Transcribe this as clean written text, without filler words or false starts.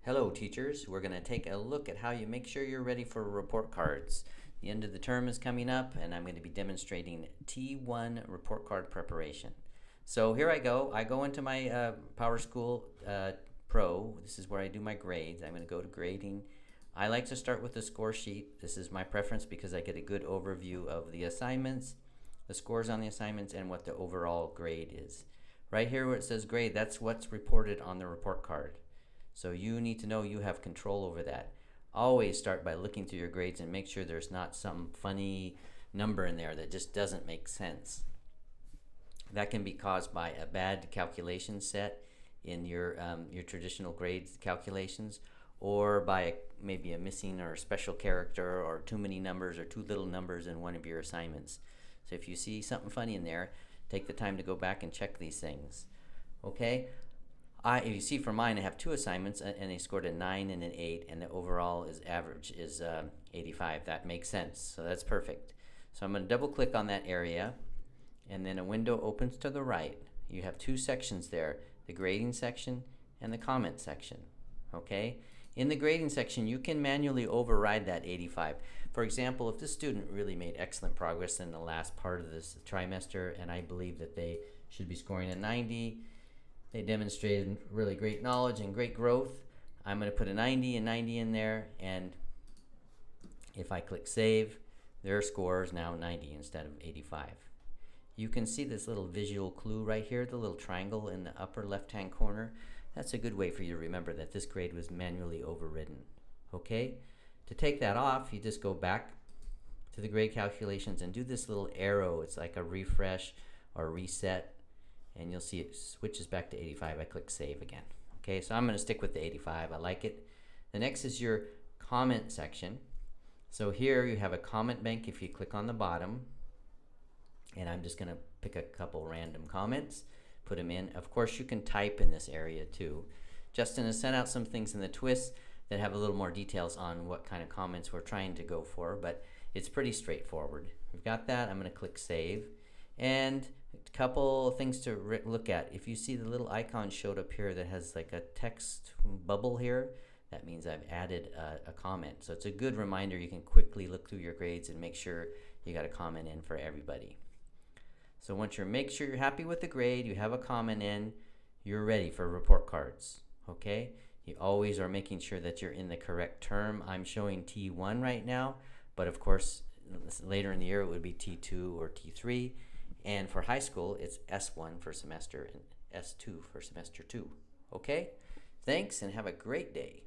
Hello teachers, we're going to take a look at how you make sure you're ready for report cards. The end of the term is coming up and I'm going to be demonstrating T1 report card preparation. So here I go into my PowerSchool Pro. This is where I do my grades. I'm going to go to grading. I like to start with the score sheet. This is my preference because I get a good overview of the assignments, the scores on the assignments, and what the overall grade is. Right here where it says grade, that's what's reported on the report card. So you need to know you have control over that. Always start by looking through your grades and make sure there's not some funny number in there that just doesn't make sense. That can be caused by a bad calculation set in your traditional grades calculations, or by maybe a missing or a special character, or too many numbers or too little numbers in one of your assignments. So if you see something funny in there, take the time to go back and check these things. Okay? If you see for mine, I have two assignments and they scored a 9 and an 8, and the overall average is 85. That makes sense, so that's perfect. So I'm going to double click on that area, and then a window opens to the right. You have two sections there, the grading section and the comment section. Okay? In the grading section, you can manually override that 85. For example, if the student really made excellent progress in the last part of this trimester, and I believe that they should be scoring a 90, they demonstrated really great knowledge and great growth, I'm going to put a 90 and 90 in there, and if I click save, their score is now 90 instead of 85. You can see this little visual clue right here, the little triangle in the upper left hand corner. That's a good way for you to remember that this grade was manually overridden. Okay? To take that off, you just go back to the grade calculations and do this little arrow. It's like a refresh or reset, and you'll see it switches back to 85. I click save again. Okay, so I'm going to stick with the 85. I like it. The next is your comment section. So here you have a comment bank if you click on the bottom, and I'm just going to pick a couple random comments, put them in. Of course, you can type in this area too. Justin has sent out some things in the twist that have a little more details on what kind of comments we're trying to go for, but it's pretty straightforward. We've got that. I'm going to click save. And a couple things to look at. If you see the little icon showed up here that has like a text bubble here, that means I've added a comment. So it's a good reminder. You can quickly look through your grades and make sure you got a comment in for everybody. So once you make sure you're happy with the grade, you have a comment in, you're ready for report cards. Okay? You always are making sure that you're in the correct term. I'm showing T1 right now, but of course later in the year it would be T2 or T3. And for high school, it's S1 for semester and S2 for semester 2. Okay? Thanks and have a great day.